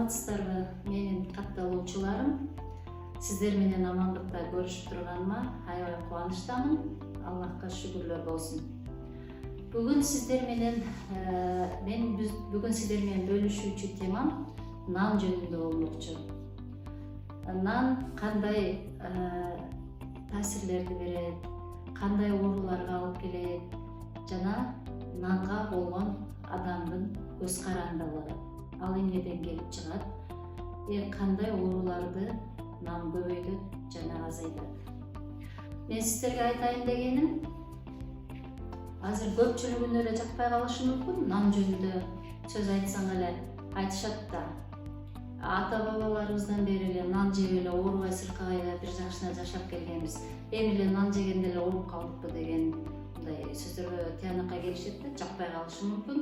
саламатсыздарбы менин катталуучуларым? Сиздер менен амандыкта көрүшүп турганыма аябай кубанычтамын. Аллахка шүгүрлөр болсун. Бүгүн сиздер менен бөлүшүүчү темам нан жөнүндө болмокчу. Нан кандай таасирлерди берет, кандай ооруларга алып келет жана нанга болгон адамдын көз карандылыгы ал эмнеден келип чыгат, кандай ооруларды нан көбөйтөт жана азайтат. Мен сиздерге айтайын дегеним, азыр көпчүлүгүнө эле жакпай калышы мүмкүн. Нан жөнүндө сөз айтсаң эле айтышат да. Ата бабаларыбыздан бери эле нан жеп эле оорубай сыркабай бир жакшына жашап келгенбиз. Эми эле нан жегенде эле ооруп калдыкпы деген мындай сөздөргө тыянакка келишет да, жакпай калышы мүмкүн.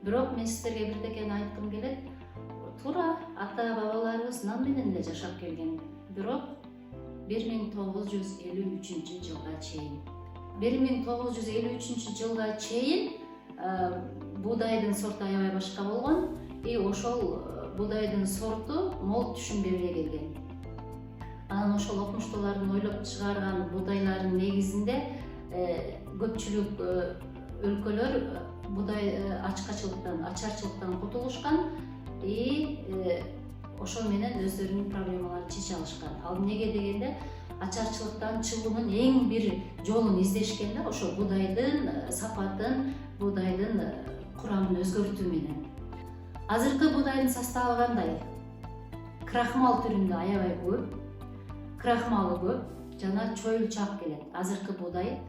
Бирок мен сиздерге бирдекени айткым келет. Туура ата бабаларыбыз нан менен эле жашап келген. Бирок 1953 жылга чейин 1953 жылга чейин буудайдын сорту аябай башка болгон. Ошол буудайдын сорту мол түшүм бериле келген. Анан ошол окумуштуулардын ойлоп чыгарган буудайлардын негизинде көпчүлүк өлкөлөр буудай ачарчылыктан кутулушкан. Ошол менен өздөрүнүн проблемаларын чече алышкан. Ал эмнеге дегенде, ачарчылыктан чыгуунун эң бир жолун издешкен да, ошо буудайдын сапатын, буудайдын курамын өзгөртүү менен. Азыркы буудайдын составы кандай? Крахмал түрүндө аябай көп, крахмалы көп жана чоюлчак келет. Азыркы буудай,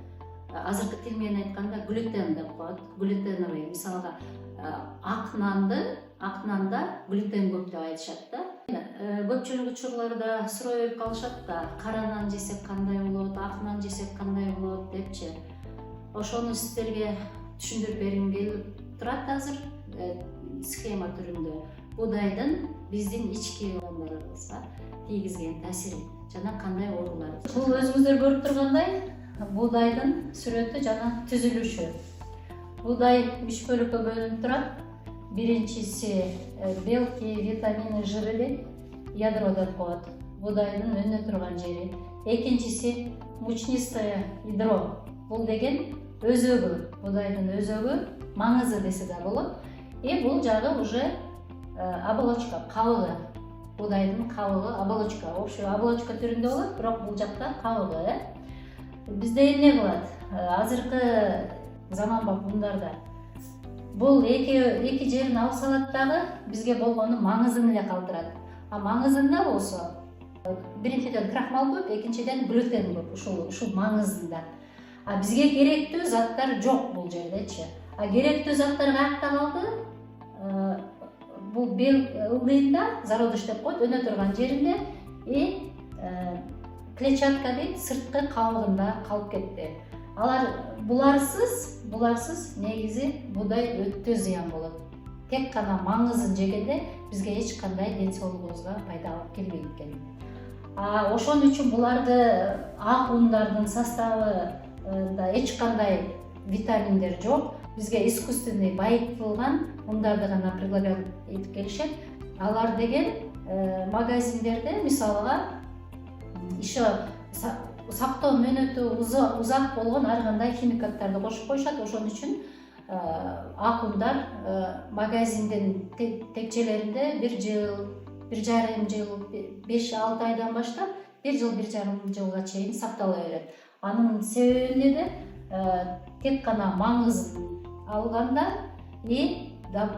азыркы тил менен айтканда глютен деп коет. Глютеновый, мисалга ак нанда глютен көп деп айтышат да. Көпчүлүк учурларда суроо калышат да, кара нан жесек кандай болот, ак нан жесек кандай болот депчи. Ошону сиздерге түшүндүрүп бергим келип турат азыр схема түрүндө. Буудайдын биздин ички органдарыбызга тийгизген таасири жана кандай оорулар. Бул өзүңүздөр көрүп тургандай буудайдын сүрөтү жана түзүлүшү. Буудай 3 бөлүккө бөлүнүп турат. Биринчиси белки, витамины, жиры, ядро деп коет. Буудайдын өнө турган жери. Экинчиси мучнистое ядро. Бул деген өзөгү, буудайдын өзөгү, маңызы десе да болот. Бул жагы уже оболочка, кабыгы. Буудайдын кабыгы, оболочка. Общий оболочка түрүндө болот, бирок бул жакта кабыгы. Бизде эмне кылат? Азыркы заманбап ундарда бул эки жерин алып салат дагы бизге болгону маңызын эле калтырат. Маңызында болсо биринчиден крахмал көп, экинчиден глютен көп ушул маңызында. Бизге керектүү заттар жок бул жердечи. Керектүү заттар каякта калды? Бул бел ылдыйында, зародыш деп коет, өнө турган жеринде клетчатка дейт, сырткы кабыгында калып кетти. Буларсыз негизи буудай өтө зыян болот. Тек гана маңызын жегенде бизге эч кандай ден соолугубузга пайда алып келбейт экен. Ошон үчүн буларды ак ундардын составында эч кандай витаминдер жок. Бизге искусственный байытылган ундарды гана предлагать этип келишет. Алар деген магазиндерде мисалга еще сактоо мөөнөтү узак болгон ар кандай химикаттарды кошуп коюшат. Ошон үчүн ак ундар магазиндин текчелеринде 1 жыл, 1,5 жыл, 5-6 айдан баштап 1 жыл, 1,5 жылга чейин сактала берет. Анын себеби эмнеде? Тек гана маңызын алганда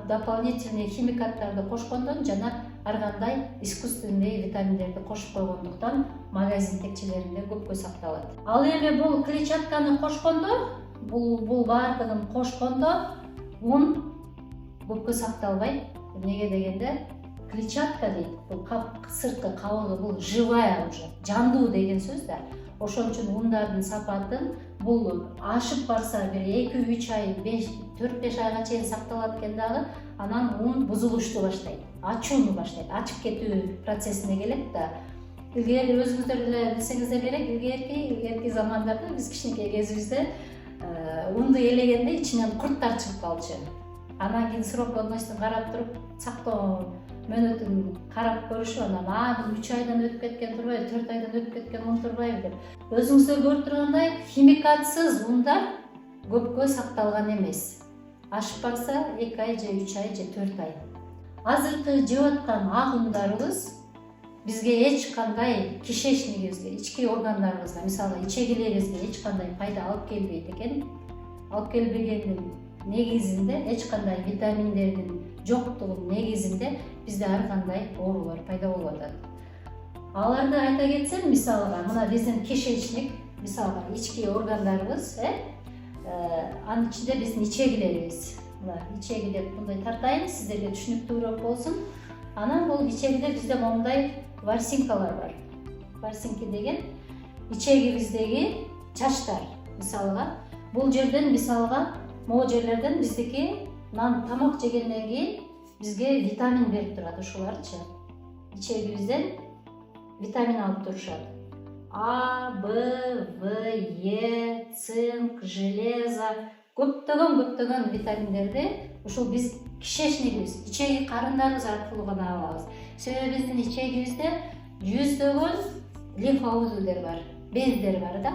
дополнительный химикаттарды кошкондон жана ар кандай искусственный витаминдерди кошуп койгондуктан магазин текчелеринде көпкө сакталат. Ал эми бул клетчатканы кошкондо, бул баардыгын кошкондо ун көпкө сакталбайт. Эмнеге дегенде, клетчатка дейт, бул сырткы кабыгы, бул живая уже, жандуу деген сөз да. Ошон үчүн ундардын сапатын бул ашып барса бир 2-3 ай, 4-5 айга чейин сакталат экен дагы, анан ун бузулушту баштайт, ачууну баштайт, ачып кетүү процессине келет да. Илгери өзүңүздөр эле билсеңиздер керек, илгерки замандарда биз кичинекей кезибизде унду элегенде ичинен курттар чыгып калчу. Анан кийин срок годностун карап туруп сактоо мөөнөтүн карап көрүшүп, анан бул 3 айдан өтүп кеткен турбайбы, 4 айдан өтүп кеткен ун турбайбы деп. Өзүңүздөр көрүп тургандай, химикатсыз ундар көпкө сакталган эмес. Ашып барса 2 ай же 3 ай же 4 ай. Азыркы жеп аткан ак ундарыбыз бизге эч кандай кишечнигибизге, ички органдарыбызга, мисалы ичегилерибизге эч кандай пайда алып келбейт экен. Алып келбегендин негизинде, эч кандай витаминдердин жоктугунун негизинде бизде ар кандай оорулар пайда болуп атат. Аларды айта кетсем, мисалга мына биздин кишечник, мисалга ички органдарыбыз, анын ичинде биздин ичегилерибиз. Мына ичеги деп мындай тартайын, сиздерге түшүнүктүүрөөк болсун. Анан бул ичегиде бизде мондай ворсинкалар бар. Ворсинки деген ичегибиздеги чачтар. Мисалга бул жерден, мисалга могу жерлерден биздики нан тамак жегенден кийин бизге витамин берип турат ушуларчы. Ичегибизден витамин алып турушат. А, Б, В, Е, цинк, железо, көптөгөн витаминдерди ушул биз кишечнигибиз, ичеги карындарыбыз аркылуу гана алабыз. Себеби биздин ичегибизде жүздөгөн лимфа узулдар бар, бездер бар да.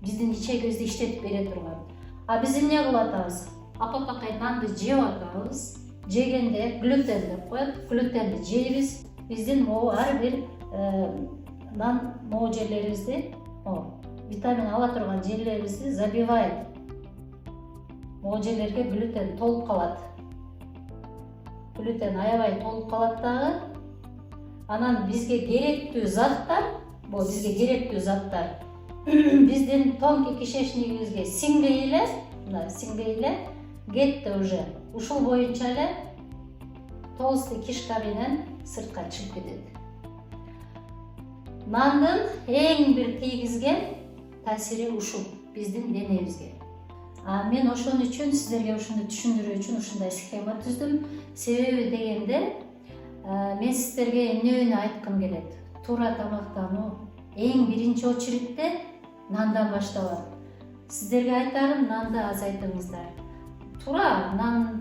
Биздин ичегибизди иштетип бере турган. А биз эмне кылып атабыз? Апа-пакай нанды жеп атабыз. Жегенде глютен деп коет. Глютенди жейбиз. Биздин могу ар бир нан могу жерлерибизди, витамин ала турган жерлерибизди забивает. Могу жерлерге глютен толуп калат. Глютен аябай толуп калат дагы. Анан бизге керектүү заттар, бул бизге керектүү заттар биздин тонкий кишечнигибизге сиңбей эле, мына сиңбей эле кетти уже. Ушул боюнча эле толстый кишка менен сыртка чыгып кетет. Нандын эң бир тийгизген таасири ушул биздин денебизге. Мен ошон үчүн сиздерге ушуну түшүндүрүү үчүн ушундай схема түздүм. Себеби дегенде, мен сиздерге эмнени айткым келет. Туура тамактануу эң биринчи очередте нандан башталат. Сиздерге айтарым, нанды азайтыңыздар. Туура,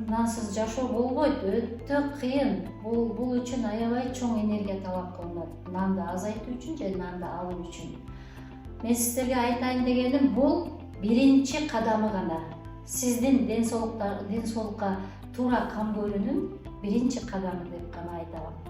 нансыз жашоо болбойт, өтө кыйын. Бул үчүн аябай чоң энергия талап кылынат. Нанды азайтуу үчүн же нанды алуу үчүн. Мен сиздерге айтайын дегеним, бул биринчи кадамы гана. Сиздин ден соолукка туура кам көрүүнүн биринчи кадамы деп гана айтабын.